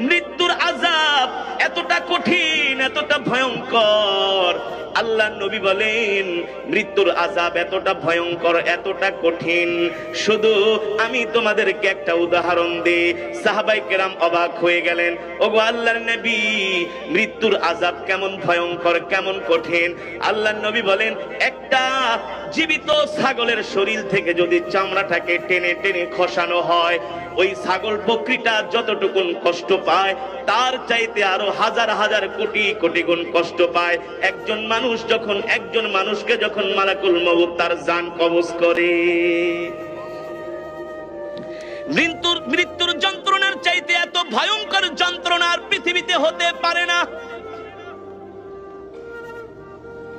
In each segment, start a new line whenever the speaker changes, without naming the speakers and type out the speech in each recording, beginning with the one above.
মৃত্যুর আযাব এতটা কঠিন, এতটা ভয়ঙ্কর। আল্লাহ নবী বলেন মৃত্যুর আযাব এতটা ভয়ঙ্কর, এতটা কঠিন, শুধু আমি তোমাদেরকে একটা উদাহরণ দিই। সাহাবায়ে কেরাম অবাক হয়ে গেলেন, ওগো আল্লাহর নবী, মৃত্যুর আযাব কেমন ভয়ঙ্কর, কেমন কঠিন? আল্লাহর নবী বলেন, একটা জীবিত ছাগলের শরীর থেকে যদি চামড়াটাকে টেনে টেনে খসানো হয়, ওই ছাগল বকরিটা যতটুকুন কষ্ট পায় তার চাইতে আরো হাজার হাজার কোটি কোটি গুণ কষ্ট পায় একজন মানুষকে যখন মালাকুল মউত তার জান কবজ করে। মৃত্যুর যন্ত্রণার চাইতে এত ভয়ঙ্কর যন্ত্রণা আর পৃথিবীতে হতে পারে না।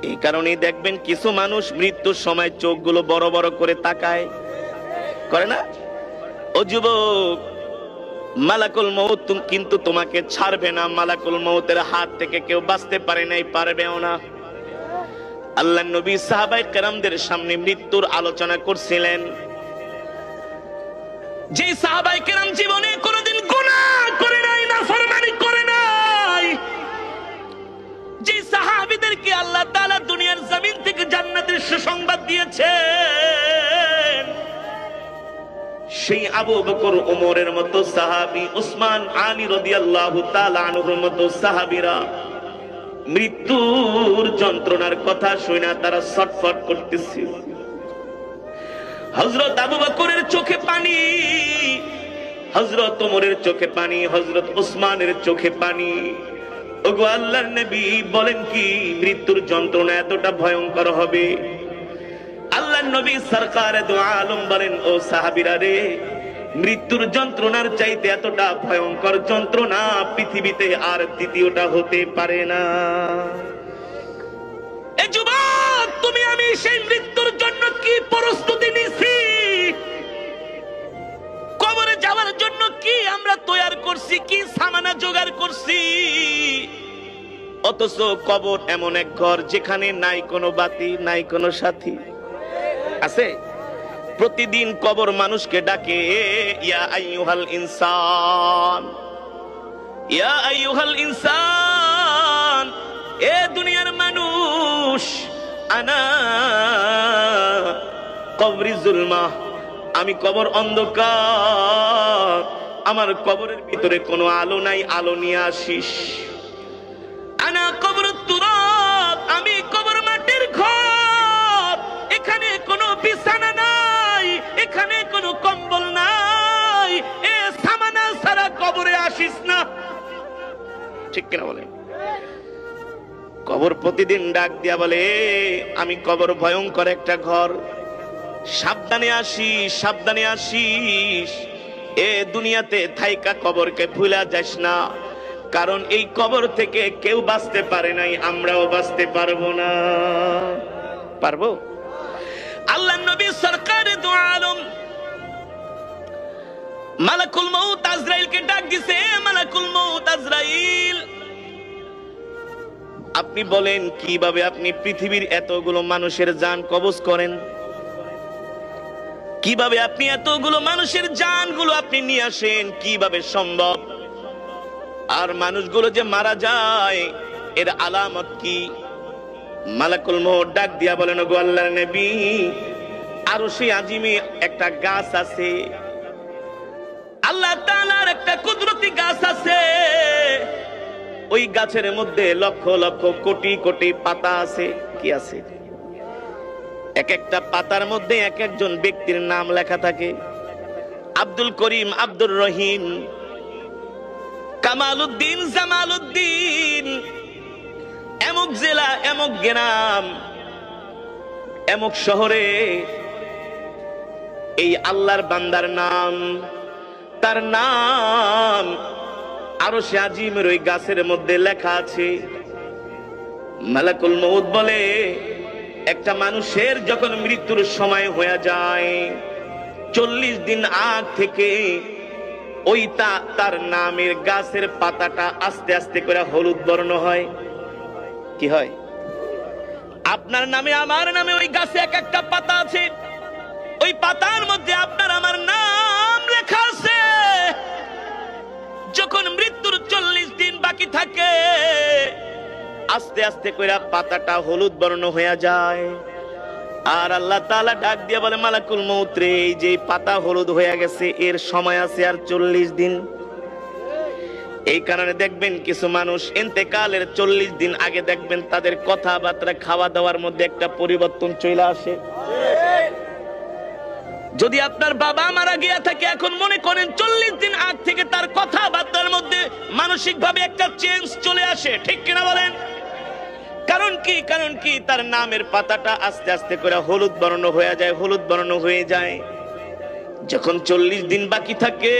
এই কারণেই দেখবেন কিছু মানুষ মৃত্যুর সময় চোখগুলো বড় বড় করে তাকায়, করে না? ও যুবক, মালাকুল মউত কিন্তু তোমাকে ছাড়বে না। মালাকুল মউতের হাত থেকে কেউ বাঁচতে পারে নাই, পারবেও না। আল্লাহর নবী সাহাবায়ে কেরামদের সামনে মৃত্যুর আলোচনা করছিলেন। যে সাহাবায়ে কেরাম জীবনে কোনোদিন গুনাহ করে নাই, নাফরমানি করে নাই, যে সাহাবীদেরকে আল্লাহ তাআলা দুনিয়ার জমিন থেকে জান্নাতের সুসংবাদ দিয়েছেন, সেই আবু বকর ওমরের মতো সাহাবী, উসমান আলী রাদিয়াল্লাহু তাআলা আনহুর মতো সাহাবীরা মৃত্যুর যন্ত্রণার কথা শুনে তারা ছটফট করতেছিল। হযরত আবু বকরের চোখে পানি, হযরত ওমরের চোখে পানি, হযরত উসমানের চোখে পানি। ওগো আল্লাহর নবী, বলেন কি মৃত্যুর যন্ত্রণা এতটা ভয়ঙ্কর হবে? আল্লাহর নবী সরকারে দু আলম বলেন, ও সাহাবীরা রে, মৃত্যুর যন্ত্রণার চাইতে এতটা ভয়ঙ্কর যন্ত্রণা পৃথিবীতে আর দ্বিতীয়টা হতে পারে না। এ যুবক, তুমি আমি সেই মৃত্যুর জন্য কি প্রস্তুতি নিছি? কবরে যাওয়ার জন্য কি আমরা তৈরি করছি, কি সামানা জোগাড় করছি? অথচ কবর এমন এক ঘর যেখানে নাই কোনো বাতি, নাই কোনো সাথী। আছে? প্রতিদিন কবর মানুষকে ডাকে, ইয়া আইয়ুহাল ইনসান, ইয়া আইয়ুহাল ইনসান, এ দুনিয়ার মানুষ, আনা কবরি জুলমা, আমি কবর অন্ধকার, আমার কবরের ভিতরে কোনো আলো নাই, আলো নিয়ে আসিস। আনা কবরুত তুরাব, আমি কবর মাটির ঘর, এখানে কোনো বিছানা নাই, এখানে কোনো কম্বল নাই, এ সামানা ছাড়া কবরে আসিস না। ঠিক কিনা বলে? কবর প্রতিদিন ডাক দিয়া বলে, আমি কবর ভয়ঙ্কর একটা ঘর, সাবধানে আসিস, সাবধানে আসিস। এ দুনিয়াতে থাইকা কবরকে ভুলা যাস না, কারণ এই কবর থেকে কেউ বাঁচতে পারে নাই, আমরাও বাঁচতে পারবো না। পারবো? আল্লাহর নবী সরকারে দু আলম মালাকুল মউত আজরাইলকে ডাক দিছে, মালাকুল মউত আজরাইল, আপনি বলেন কিভাবে আপনি পৃথিবীর এতগুলো মানুষের জান কবজ করেন? কিভাবে আপনি এতগুলো মানুষের জানগুলো আপনি নিয়ে আসেন? কিভাবে সম্ভব? আর মানুষগুলো যে মারা যায় এর আলামত কি? মালাকুল মউত ডাক দিয়া বলেন, ওগো আল্লাহর নবী, আরশে আজিমে একটা গাছ আছে, আল্লাহ তাআলার একটা কুদরতি গাছ আছে, ওই গাছের মধ্যে লক্ষ লক্ষ কোটি কোটি পাতা আছে। কি আছে? এক একটা পাতার মধ্যে এক একজন ব্যক্তির নাম লেখা থাকে। আব্দুল করিম, আব্দুর রহিম, কামালউদ্দিন, জামালউদ্দিন, এমক জেলা, এমক গ্রাম, এমক শহরে এই আল্লাহর বান্দার নাম, তার নাম আরশে আজিমের ওই গাছের মধ্যে লেখা আছে। মালাকুল মউত বলে, একটা মানুষের যখন মৃত্যুর সময় হয়ে যায় 40 দিন আগ থেকে ওই তার নামের গাছের পাতাটা আস্তে আস্তে করে হলুদ বর্ণ হয়। কি হয়? আপনার নামে, আমার নামে ওই গাছে এক একটা পাতা আছে, ওই পাতার মধ্যে আপনার আমার নাম লেখা আছে। যখন মৃত্যুর 40 দিন বাকি থাকে, আস্তে আস্তে কইরা পাতাটা হলুদ বর্ণ হয়ে যায়। আর আল্লাহ তাআলা ডাক দিয়ে বলে, মালাকুল মউত রে, এই যে পাতা হলুদ হয়ে গেছে, এর সময় আছে আর 40 দিন। এই কারণে দেখবেন কিছু মানুষ ইন্তেকালের 40 দিন আগে দেখবেন তাদের কথাবার্তা, খাওয়া দাওয়ার মধ্যে একটা পরিবর্তন চলে আসে। যদি আপনার বাবা মারা গিয়া থাকে, এখন মনে করেন 40 দিন আগ থেকে তার কথাবার্তার মধ্যে মানসিক ভাবে একটা চেঞ্জ চলে আসে, ঠিক কিনা বলেন? কারণ কি? কারণ কি? তার নামের পাতাটা আস্তে আস্তে করে হলুদ বর্ণ হয়ে যায়, হলুদ বর্ণ হয়ে যায়। যখন 40 দিন বাকি থাকে,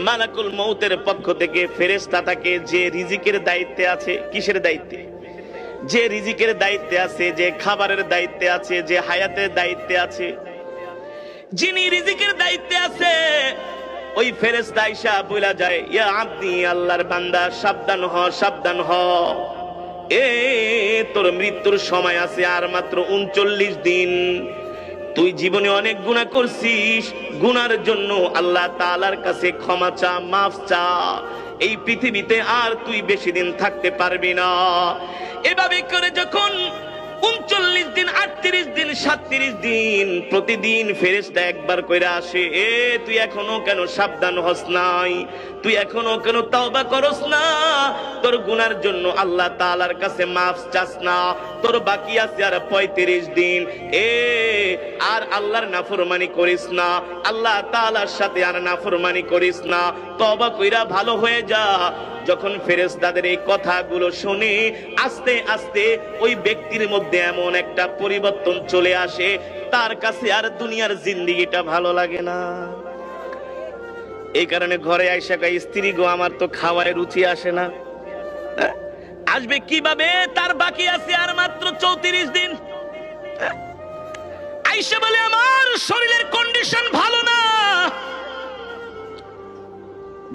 মালাকুল মউতের পক্ষ থেকে ফেরেশতা থাকে, যে রিজিকের দায়িত্বে আছে। কিসের দায়িত্বে? যে রিজিকের দায়িত্বে আছে, যে খাবারের দায়িত্বে আছে, যে হায়াতের দায়িত্বে আছে, যিনি রিজিকের দায়িত্বে আছে, ওই ফেরেশতা আয়েশা বইলা যায়, ইয়া আব্দি, আল্লাহর বান্দা, সাবধান হ, সাবধান হ। তোর মৃত্যুর সময় আছে আর মাত্র 39 দিন। তুই জীবনে অনেক গুনাহ করছিস, গুনার জন্য আল্লাহ তাআলার কাছে ক্ষমা চা, মাফ চা। এই পৃথিবীতে আর তুই বেশি দিন থাকতে পারবি না। এভাবে করে যখন 39 দিন, 38 দিন, 37 দিন প্রতিদিন ফেরেশতা একবার কইরা আসে, তুই এখনো কেন সাবধান হস নাই? তুই এখনো কেন তওবা করস না? তোর গুনার জন্য আল্লাহ তাআলার কাছে মাফ চাস না? তোর বাকি আছে আর 35 দিন। আর আল্লাহর নাফরমানি করিস না, আল্লাহ তাআলার সাথে আর নাফরমানি করিস না, তওবা কইরা ভালো হয়ে যা। যখন ফেরেশতাদের এই কথাগুলো শুনে আস্তে আস্তে ওই ব্যক্তির মধ্যে এমন একটা পরিবর্তন চলে আসে, তার কাছে আর দুনিয়ার জিন্দেগিটা ভালো লাগে না। এই কারণে ঘরে আইসা কয়, স্ত্রী গো, আমার তো খাওয়ায় রুচি আসে না। আসবে কিভাবে? তার বাকি আছে আর মাত্র 34 দিন। আইসা বলে, আমার শরীরের কন্ডিশন ভালো না,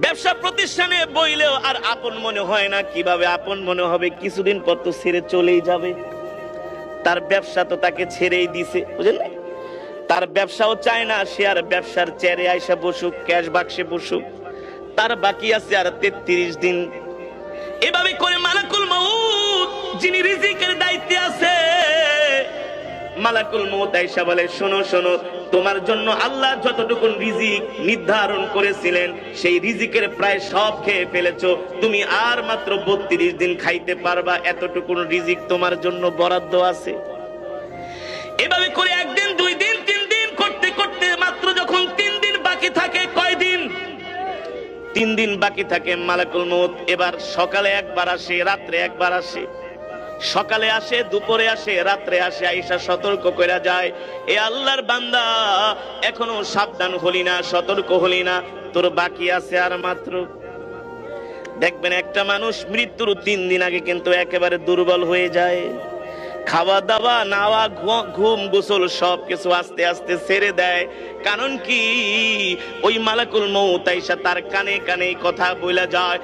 ব্যবসা প্রতিষ্ঠানে বইলেও আর আপন মনে হয় না। কিভাবে আপন মনে হবে? কিছুদিন পর তো ছেড়ে চলেই যাবে। তার ব্যবসা তো তাকে ছেড়েই দিছে, বুঝলেন? তার ব্যবসাও চায় না, সে আর ব্যবসার চেয়ারে আইসা বসুক, ক্যাশ বাক্সে বসুক। তার বাকি আছে আর 33 দিন। এভাবে করে মালাকুল মউত, যিনি রিজিকের দায়িত্বে আছে, মালাকুল মউত আয়েশা বলে, শোনো শোনো, তোমার জন্য আল্লাহ যতটুকু রিজিক নির্ধারণ করেছিলেন, সেই রিজিকের প্রায় সব খেয়ে ফেলেছো। তুমি আর মাত্র 32 দিন খাইতে পারবা, এতটুকু রিজিক তোমার জন্য বরাদ্দ আছে। এভাবে করে 1 দিন, 2 দিন, 3 দিন করতে করতে মাত্র যখন 3 দিন বাকি থাকে, কয় দিন? 3 দিন বাকি থাকে। মালাকুল মউত এবার সকালে একবার আসে, রাত্রে একবার আসে। সকালে আসে, দুপুরে আসে, রাত্রে আসে। আয়েশা সতর্ক কইরা যায়, এ আল্লাহর বান্দা, এখনো সাবধান হলি না, সতর্ক হলি না, তোর বাকি আছে আর মাত্র। দেখবেন একটা মানুষ মৃত্যুর 3 দিন আগে কিন্তু একেবারে দুর্বল হয়ে যায়। খাওয়া দাওয়া, নাওয়া, ঘুম, গোসল সবকিছু আস্তে আস্তে ছেড়ে দেয়। কারণ কি? ওই মালাকুল মউত আয়েশা তার কানে কানে কথা বইলা যায়।